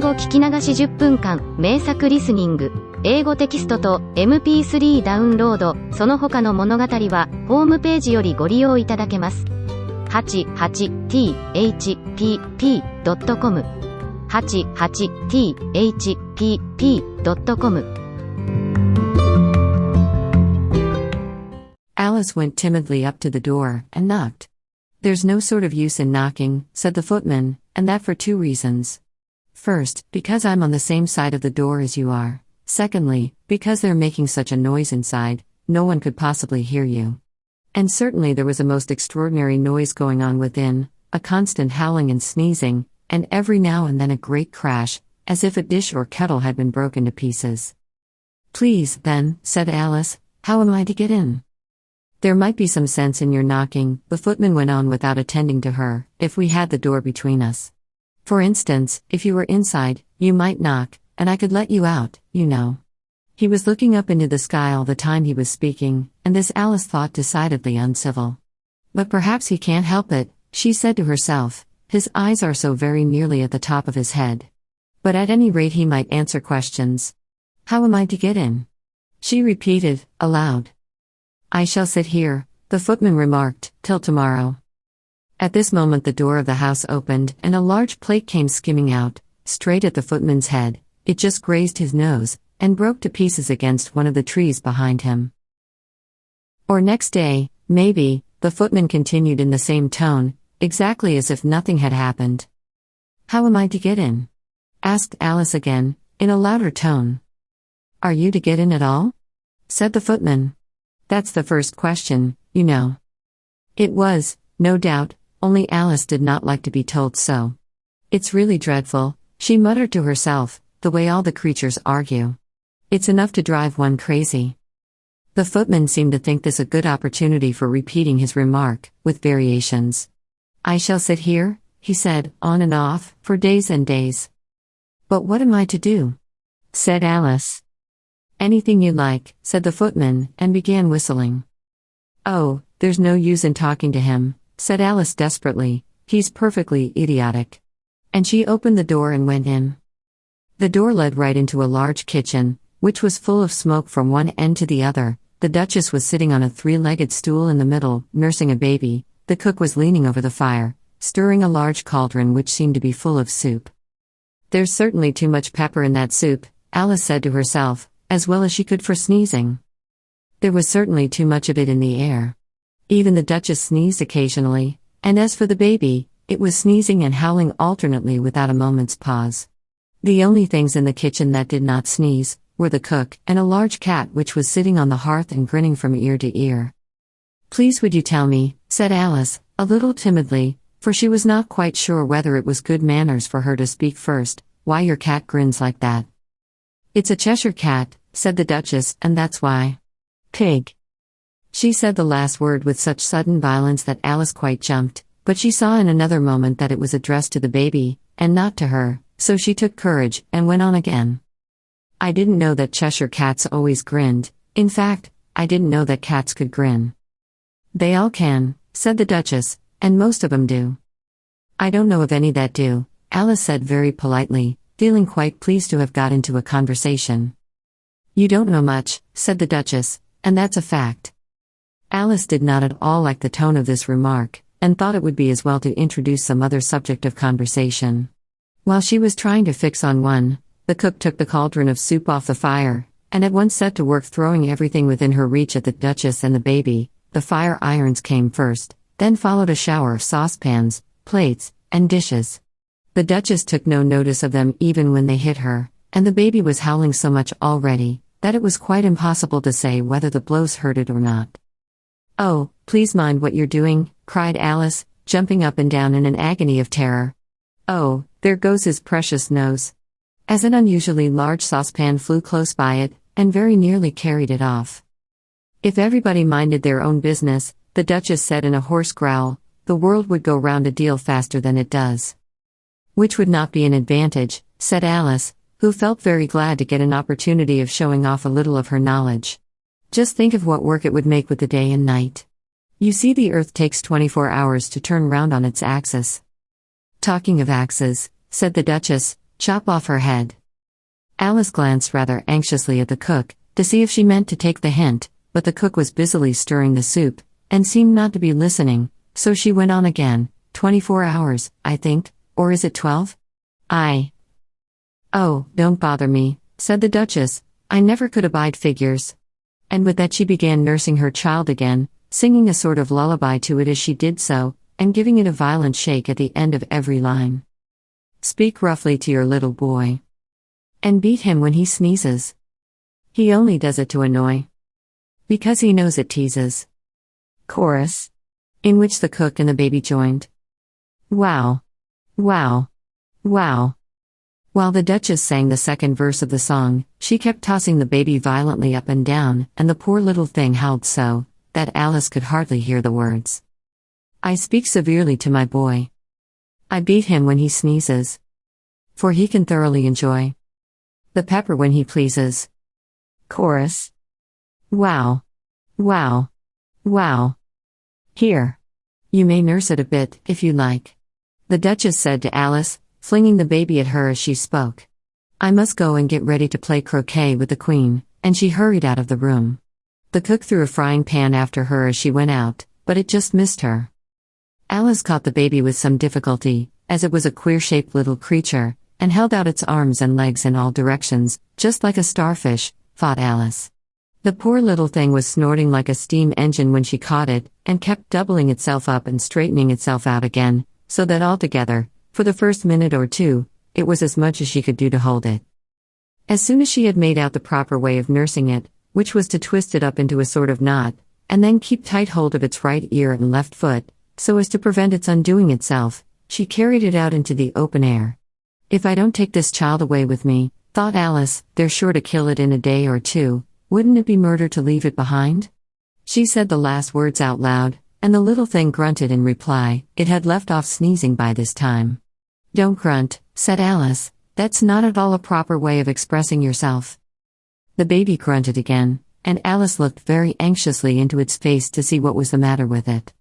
語聞き流し10分間、名作リスニング、英語テキストと MP3 ダウンロード、その他の物語は、ホームページよりご利用いただけます。88thpp.com 88thpp.com Alice went timidly up to the door and knocked. "There's no sort of use in knocking," said the footman, "and that for two reasons. First, because I'm on the same side of the door as you are. Secondly, because they're making such a noise inside, no one could possibly hear you." And certainly there was a most extraordinary noise going on within, a constant howling and sneezing, and every now and then a great crash, as if a dish or kettle had been broken to pieces. "Please, then," said Alice, "how am I to get in?" "There might be some sense in your knocking," the footman went on without attending to her, "if we had the door between us. For instance, if you were inside, you might knock, and I could let you out, you know." He was looking up into the sky all the time he was speaking, and this Alice thought decidedly uncivil. "But perhaps he can't help it," she said to herself, "his eyes are so very nearly at the top of his head. But at any rate he might answer questions. How am I to get in?" She repeated, aloud. "I shall sit here," the footman remarked, "till tomorrow." At this moment the door of the house opened, and a large plate came skimming out, straight at the footman's head. It just grazed his nose, and broke to pieces against one of the trees behind him. "Or next day, maybe," the footman continued in the same tone, exactly as if nothing had happened. "How am I to get in?" asked Alice again, in a louder tone. "Are you to get in at all?" said the footman. "That's the first question, you know." It was, no doubt, only Alice did not like to be told so. "It's really dreadful," she muttered to herself, "the way all the creatures argue. It's enough to drive one crazy." The footman seemed to think this a good opportunity for repeating his remark, with variations. "I shall sit here," he said, on and off, for days and days. "But what am I to do?" said Alice. "Anything you like," said the footman, and began whistling. "Oh, there's no use in talking to him," said Alice desperately, "he's perfectly idiotic." And she opened the door and went in. The door led right into a large kitchen, which was full of smoke from one end to the other. The Duchess was sitting on a three-legged stool in the middle, nursing a baby. The cook was leaning over the fire, stirring a large cauldron which seemed to be full of soup. "There's certainly too much pepper in that soup," Alice said to herself, as well as she could for sneezing. There was certainly too much of it in the air. Even the Duchess sneezed occasionally, and as for the baby, it was sneezing and howling alternately without a moment's pause. The only things in the kitchen that did not sneeze were the cook and a large cat which was sitting on the hearth and grinning from ear to ear. "Please would you tell me," said Alice, a little timidly, for she was not quite sure whether it was good manners for her to speak first, "why your cat grins like that?" "It's a Cheshire cat," said the Duchess, "and that's why." "Pig." She said the last word with such sudden violence that Alice quite jumped, but she saw in another moment that it was addressed to the baby, and not to her, so she took courage, and went on again. "I didn't know that Cheshire cats always grinned. In fact, I didn't know that cats could grin." "They all can," said the Duchess, "and most of 'em do." "I don't know of any that do," Alice said very politely, feeling quite pleased to have got into a conversation. "You don't know much," said the Duchess, "and that's a fact." Alice did not at all like the tone of this remark, and thought it would be as well to introduce some other subject of conversation. While she was trying to fix on one, the cook took the cauldron of soup off the fire, and at once set to work throwing everything within her reach at the Duchess and the baby. The fire irons came first, then followed a shower of saucepans, plates, and dishes. The Duchess took no notice of them even when they hit her, and the baby was howling so much already, that it was quite impossible to say whether the blows hurt it or not. "Oh, please mind what you're doing," cried Alice, jumping up and down in an agony of terror. "Oh, there goes his precious nose." As an unusually large saucepan flew close by it, and very nearly carried it off. "If everybody minded their own business," the Duchess said in a hoarse growl, "the world would go round a deal faster than it does." "Which would not be an advantage," said Alice, who felt very glad to get an opportunity of showing off a little of her knowledge. "Just think of what work it would make with the day and night. You see, the Earth takes 24 hours to turn round on its axis." "Talking of axes," said the Duchess, chop off her head. Alice glanced rather anxiously at the cook, to see if she meant to take the hint, but the cook was busily stirring the soup, and seemed not to be listening, so she went on again. 24 hours, I think, or is it 12? Oh, don't bother me, said the Duchess, I never could abide figures. And with that she began nursing her child again, singing a sort of lullaby to it as she did so, and giving it a violent shake at the end of every line. Speak roughly to your little boy. And beat him when he sneezes. He only does it to annoy. Because he knows it teases. Chorus. In which the cook and the baby joined. Wow. Wow. Wow. While the Duchess sang the second verse of the song, she kept tossing the baby violently up and down, and the poor little thing howled so, that Alice could hardly hear the words. I speak severely to my boy. I beat him when he sneezes. For he can thoroughly enjoy the pepper when he pleases. Chorus. Wow. Wow. Wow. Here. You may nurse it a bit, if you like. The Duchess said to Alice, flinging the baby at her as she spoke. I must go and get ready to play croquet with the Queen, and she hurried out of the room. The cook threw a frying pan after her as she went out, but it just missed her. Alice caught the baby with some difficulty, as it was a queer-shaped little creature, and held out its arms and legs in all directions, just like a starfish, thought Alice. The poor little thing was snorting like a steam engine when she caught it, and kept doubling itself up and straightening itself out again, so that altogether, for the first minute or two, it was as much as she could do to hold it. As soon as she had made out the proper way of nursing it, which was to twist it up into a sort of knot, and then keep tight hold of its right ear and left foot, so as to prevent its undoing itself, she carried it out into the open air. If I don't take this child away with me, thought Alice, they're sure to kill it in a day or two. Wouldn't it be murder to leave it behind? She said the last words out loud, and the little thing grunted in reply. It had left off sneezing by this time. Don't grunt, said Alice, that's not at all a proper way of expressing yourself. The baby grunted again, and Alice looked very anxiously into its face to see what was the matter with it.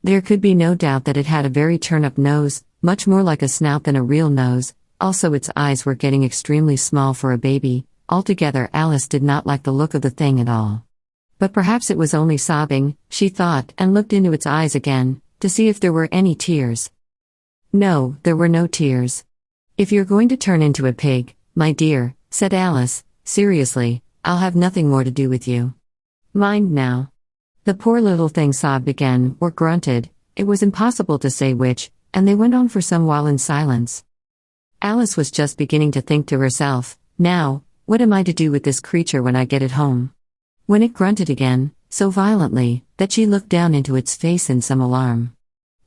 There could be no doubt that it had a very turn-up nose, much more like a snout than a real nose, also its eyes were getting extremely small for a baby. Altogether Alice did not like the look of the thing at all. But perhaps it was only sobbing, she thought, and looked into its eyes again, to see if there were any tears. No, there were no tears. If you're going to turn into a pig, my dear, said Alice, seriously, I'll have nothing more to do with you. Mind now. The poor little thing sobbed again, or grunted, it was impossible to say which, and they went on for some while in silence. Alice was just beginning to think to herself, now, what am I to do with this creature when I get it home? When it grunted again, so violently, that she looked down into its face in some alarm.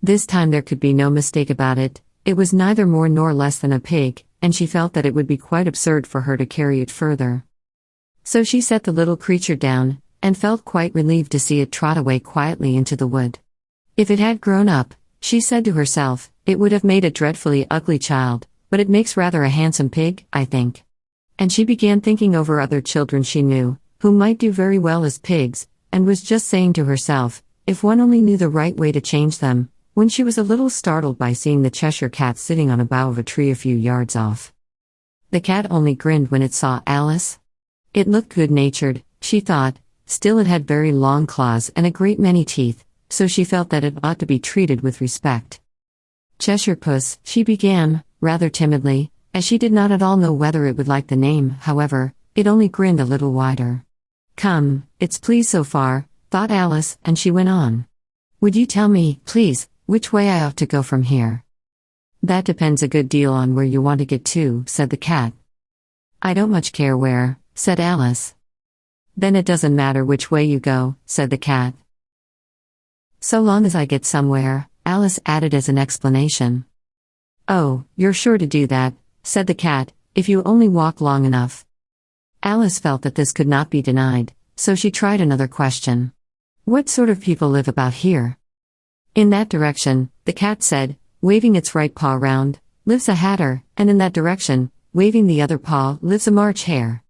This time there could be no mistake about it, it was neither more nor less than a pig, and she felt that it would be quite absurd for her to carry it further. So she set the little creature down, and felt quite relieved to see it trot away quietly into the wood. If it had grown up, she said to herself, it would have made a dreadfully ugly child, but it makes rather a handsome pig, I think. And she began thinking over other children she knew, who might do very well as pigs, and was just saying to herself, if one only knew the right way to change them, when she was a little startled by seeing the Cheshire Cat sitting on a bough of a tree a few yards off. The cat only grinned when it saw Alice. It looked good-natured, she thought, still it had very long claws and a great many teeth, so she felt that it ought to be treated with respect. Cheshire Puss, she began, rather timidly, as she did not at all know whether it would like the name. However, it only grinned a little wider. Come, it's pleased so far, thought Alice, and she went on. Would you tell me, please, which way I ought to go from here? That depends a good deal on where you want to get to, said the cat. I don't much care where, said Alice. Then it doesn't matter which way you go, said the cat. So long as I get somewhere, Alice added as an explanation. Oh, you're sure to do that, said the cat, if you only walk long enough. Alice felt that this could not be denied, so she tried another question. What sort of people live about here? In that direction, the cat said, waving its right paw round, lives a hatter, and in that direction, waving the other paw, lives a March hare.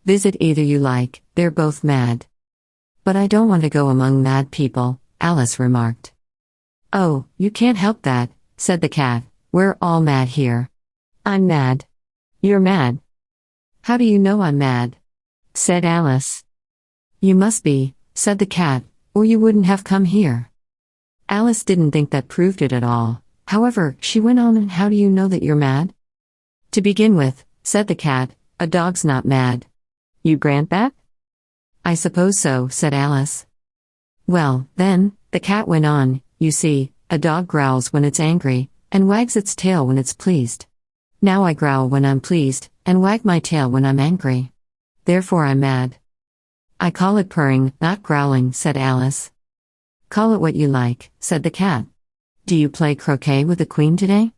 Visit either you like, they're both mad. But I don't want to go among mad people, Alice remarked. Oh, you can't help that, said the cat, we're all mad here. I'm mad. You're mad. How do you know I'm mad? Said Alice. You must be, said the cat, or you wouldn't have come here. Alice didn't think that proved it at all. However, she went on, and how do you know that you're mad? To begin with, said the cat, a dog's not mad. You grant that? I suppose so, said Alice. Well, then, the cat went on, you see, a dog growls when it's angry, and wags its tail when it's pleased. Now I growl when I'm pleased, and wag my tail when I'm angry. Therefore I'm mad. I call it purring, not growling, said Alice. Call it what you like, said the cat. Do you play croquet with the queen today?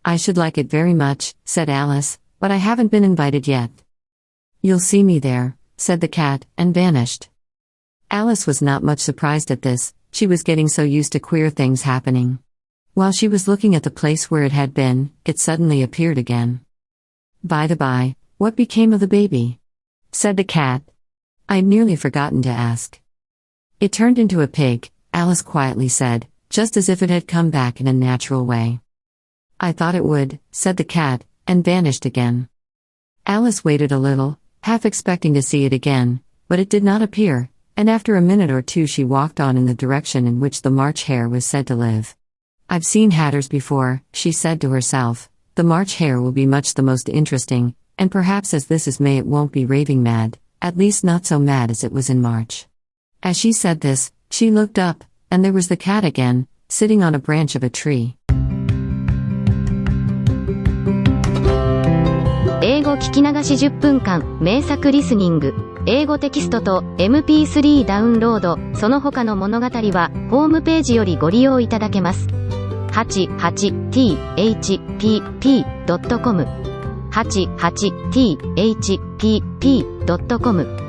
I should like it very much, said Alice, but I haven't been invited yet. You'll see me there, said the cat, and vanished. Alice was not much surprised at this, she was getting so used to queer things happening. While she was looking at the place where it had been, it suddenly appeared again. By the by, what became of the baby? Said the cat. I'd nearly forgotten to ask. It turned into a pig, Alice quietly said, just as if it had come back in a natural way. I thought it would, said the cat, and vanished again. Alice waited a little, half expecting to see it again, but it did not appear, and after a minute or two she walked on in the direction in which the March Hare was said to live. I've seen hatters before, she said to herself. The March Hare will be much the most interesting, and perhaps as this is May it won't be raving mad, at least not so mad as it was in March. As she said this, she looked up, and there was the cat again, sitting on a branch of a tree. 英語聞き流し10分間、名作リスニング。英語テキストと MP3 ダウンロード、その他の物語は、ホームページよりご利用いただけます。88thpp.com 88thpp.com